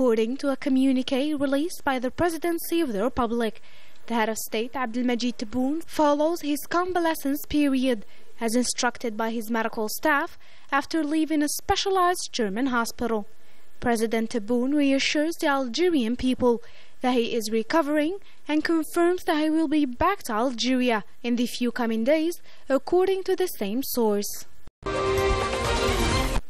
According to a communiqué released by the Presidency of the Republic, the head of state, Abdelmajid Tebboune, follows his convalescence period as instructed by his medical staff after leaving a specialized German hospital. President Tebboune reassures the Algerian people that he is recovering and confirms that he will be back to Algeria in the few coming days, according to the same source.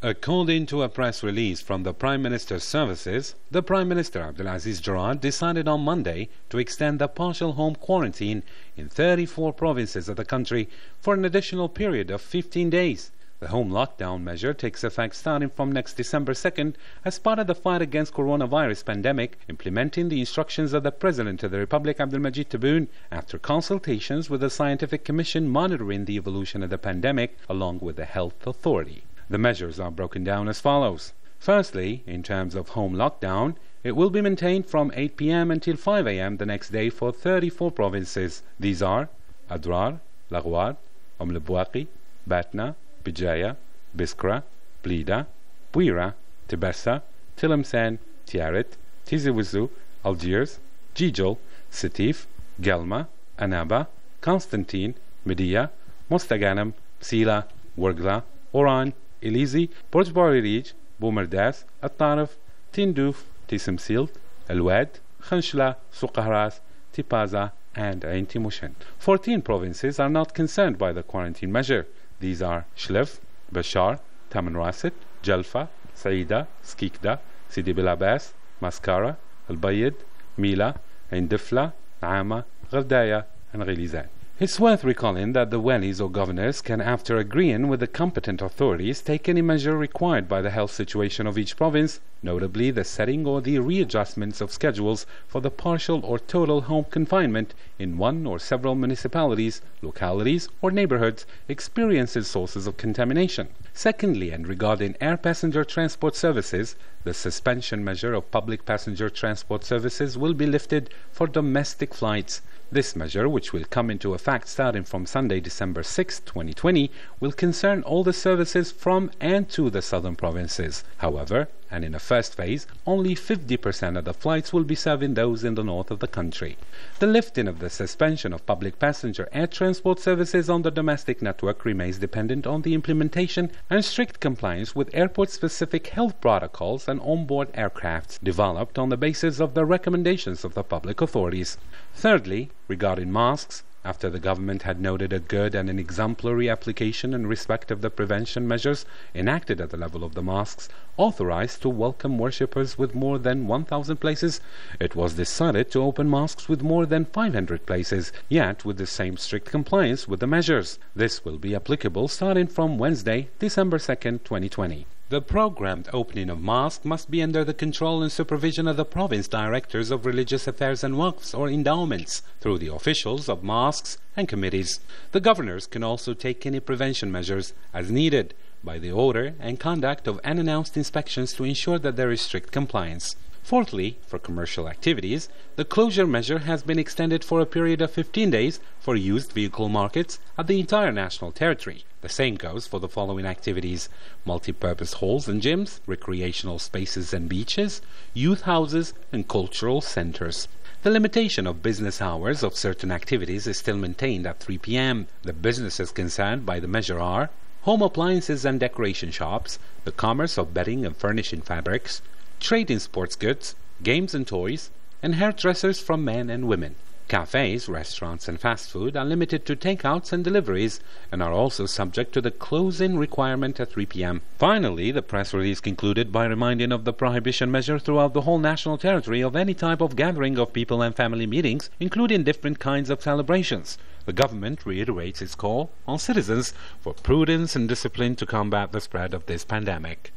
According to a press release from the Prime Minister's services, the Prime Minister Abdelaziz Jarrad decided on Monday to extend the partial home quarantine in 34 provinces of the country for an additional period of 15 days. The home lockdown measure takes effect starting from next December 2nd as part of the fight against coronavirus pandemic, implementing the instructions of the President of the Republic, Abdelmajid Tebboune, after consultations with the Scientific Commission monitoring the evolution of the pandemic along with the health authority. The measures are broken down as follows. Firstly, in terms of home lockdown, it will be maintained from 8 p.m. until 5 a.m. the next day for 34 provinces. These are Adrar, Laghouar, Bouaqi, Batna, Bijaya, Biskra, Blida, Bouira, Tibessa, Tlemcen, Tiaret, Tizi Ouzou, Algiers, Jijol, Sétif, Guelma, Annaba, Constantine, Média, Mostaganem, Sila, Ouargla, Oran, Elizi, Borj Baririj, Boumerdas, At-Tarif, Tindouf, Tisimsil, El Wad, Khanshla, Souqahras, Tipaza, and Ain Timoshen. 14 provinces are not concerned by the quarantine measure. These are Shlef, Bashar, Tamanrasset, Jalfa, Saida, Skikda, Sidi Bil Abbas, Maskara, Al Bayid, Mila, Ain Difla, Ama, Ghardaya, and Ghilizan. It's worth recalling that the walis or governors can, after agreeing with the competent authorities, take any measure required by the health situation of each province, notably the setting or the readjustments of schedules for the partial or total home confinement in one or several municipalities, localities, or neighborhoods experiencing sources of contamination. Secondly, and regarding air passenger transport services, the suspension measure of public passenger transport services will be lifted for domestic flights. This measure, which will come into effect starting from Sunday, December 6, 2020, will concern all the services from and to the southern provinces. However, and in a first phase, only 50% of the flights will be serving those in the north of the country. The lifting of the suspension of public passenger air transport services on the domestic network remains dependent on the implementation and strict compliance with airport-specific health protocols and onboard aircrafts developed on the basis of the recommendations of the public authorities. Thirdly, regarding masks, after the government had noted a good and an exemplary application in respect of the prevention measures enacted at the level of the mosques authorized to welcome worshippers with more than 1,000 places, it was decided to open mosques with more than 500 places, yet with the same strict compliance with the measures. This will be applicable starting from Wednesday, December 2nd, 2020. The programmed opening of mosques must be under the control and supervision of the province directors of religious affairs and waqfs or endowments through the officials of mosques and committees. The governors can also take any prevention measures as needed by the order and conduct of unannounced inspections to ensure that there is strict compliance. Fourthly, for commercial activities, the closure measure has been extended for a period of 15 days for used vehicle markets at the entire national territory. The same goes for the following activities: multi-purpose halls and gyms, recreational spaces and beaches, youth houses and cultural centers. The limitation of business hours of certain activities is still maintained at 3 p.m. The businesses concerned by the measure are home appliances and decoration shops, the commerce of bedding and furnishing fabrics, trade in sports goods, games and toys, and hairdressers from men and women. Cafes, restaurants and fast food are limited to takeouts and deliveries and are also subject to the closing requirement at 3 p.m. Finally, the press release concluded by reminding of the prohibition measure throughout the whole national territory of any type of gathering of people and family meetings, including different kinds of celebrations. The government reiterates its call on citizens for prudence and discipline to combat the spread of this pandemic.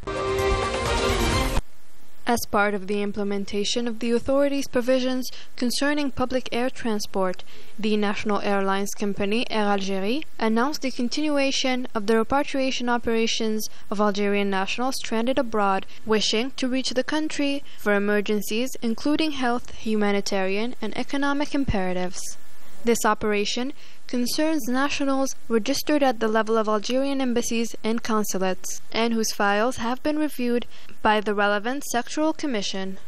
As part of the implementation of the authorities' provisions concerning public air transport, the national airlines company Air Algérie announced the continuation of the repatriation operations of Algerian nationals stranded abroad wishing to reach the country for emergencies including health, humanitarian, and economic imperatives. This operation concerns nationals registered at the level of Algerian embassies and consulates, and whose files have been reviewed by the relevant sectoral commission.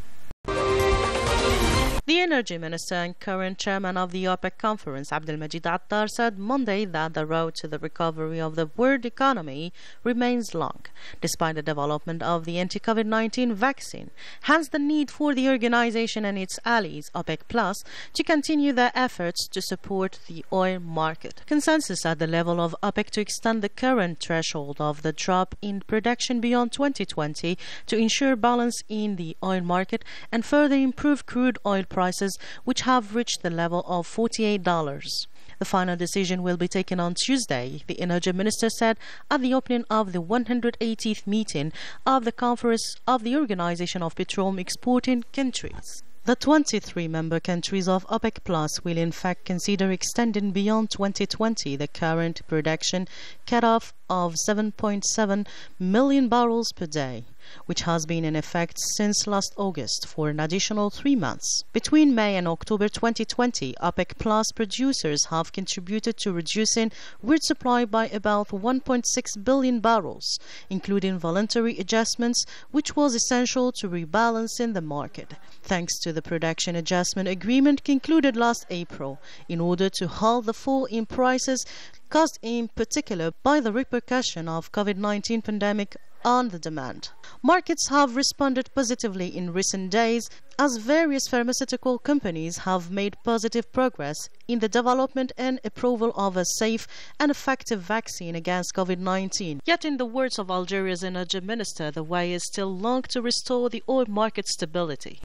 The Energy Minister and current chairman of the OPEC conference, Abdelmajid Attar, said Monday that the road to the recovery of the world economy remains long, despite the development of the anti-COVID-19 vaccine. Hence the need for the organization and its allies, OPEC Plus, to continue their efforts to support the oil market. Consensus at the level of OPEC to extend the current threshold of the drop in production beyond 2020 to ensure balance in the oil market and further improve crude oil prices, which have reached the level of $48. The final decision will be taken on Tuesday, the Energy Minister said at the opening of the 180th meeting of the Conference of the Organization of Petroleum Exporting Countries. The 23 member countries of OPEC Plus will in fact consider extending beyond 2020 the current production cutoff of 7.7 million barrels per day, which has been in effect since last August for an additional 3 months. Between May and October 2020, OPEC Plus producers have contributed to reducing world supply by about 1.6 billion barrels, including voluntary adjustments, which was essential to rebalancing the market, thanks to the production adjustment agreement concluded last April, in order to halt the fall in prices caused in particular by the repercussion of COVID-19 pandemic on the demand. Markets have responded positively in recent days as various pharmaceutical companies have made positive progress in the development and approval of a safe and effective vaccine against COVID-19. Yet, in the words of Algeria's Energy Minister, the way is still long to restore the oil market stability.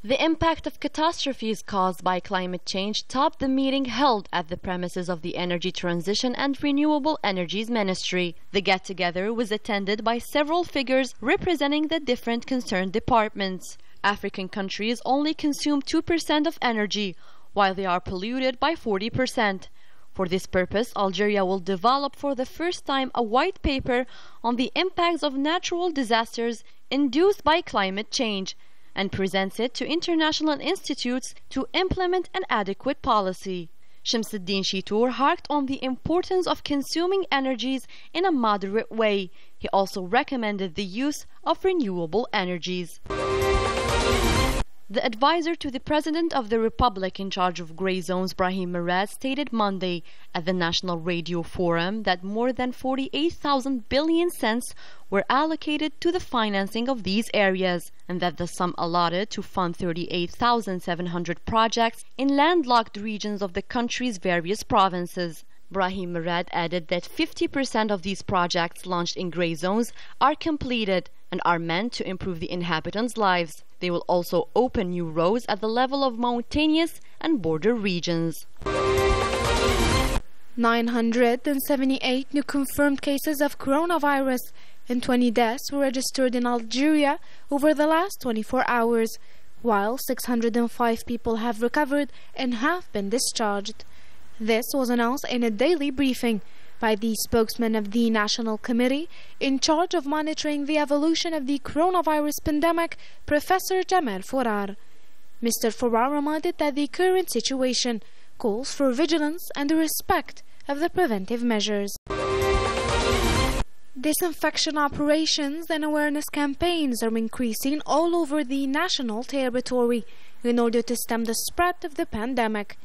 The impact of catastrophes caused by climate change topped the meeting held at the premises of the Energy Transition and Renewable Energies Ministry. The get-together was attended by several figures representing the different concerned departments. African countries only consume 2% of energy, while they are polluted by 40%. For this purpose, Algeria will develop for the first time a white paper on the impacts of natural disasters induced by climate change, and presents it to international institutes to implement an adequate policy. Shamsuddin Shitour harked on the importance of consuming energies in a moderate way. He also recommended the use of renewable energies. The advisor to the President of the Republic in charge of gray zones, Brahim Murad, stated Monday at the National Radio Forum that more than 48,000 billion cents were allocated to the financing of these areas, and that the sum allotted to fund 38,700 projects in landlocked regions of the country's various provinces. Brahim Murad added that 50% of these projects launched in gray zones are completed and are meant to improve the inhabitants' lives. They will also open new roads at the level of mountainous and border regions. 978 new confirmed cases of coronavirus and 20 deaths were registered in Algeria over the last 24 hours, while 605 people have recovered and have been discharged. This was announced in a daily briefing by the spokesman of the National Committee in charge of monitoring the evolution of the coronavirus pandemic, Professor Jamal Fourar. Mr. Fourar reminded that the current situation calls for vigilance and respect of the preventive measures. Disinfection operations and awareness campaigns are increasing all over the national territory in order to stem the spread of the pandemic.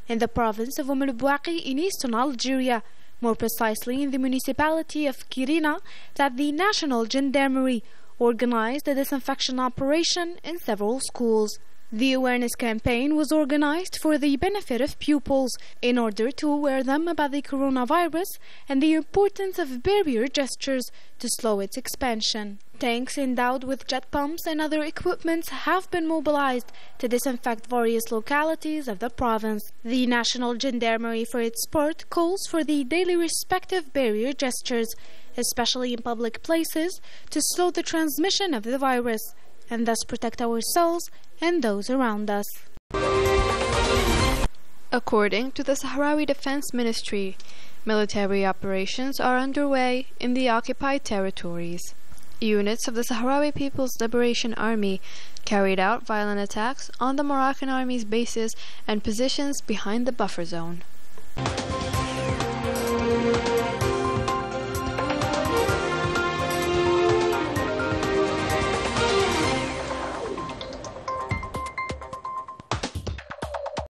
In the province of Bouaqi in eastern Algeria, more precisely in the municipality of Kirina, that the National Gendarmerie organized a disinfection operation in several schools. The awareness campaign was organized for the benefit of pupils in order to aware them about the coronavirus and the importance of barrier gestures to slow its expansion. Tanks endowed with jet pumps and other equipment have been mobilized to disinfect various localities of the province. The National Gendarmerie, for its part, calls for the daily respective barrier gestures, especially in public places, to slow the transmission of the virus and thus protect ourselves and those around us. According to the Sahrawi Defense Ministry, military operations are underway in the occupied territories. Units of the Sahrawi People's Liberation Army carried out violent attacks on the Moroccan Army's bases and positions behind the buffer zone.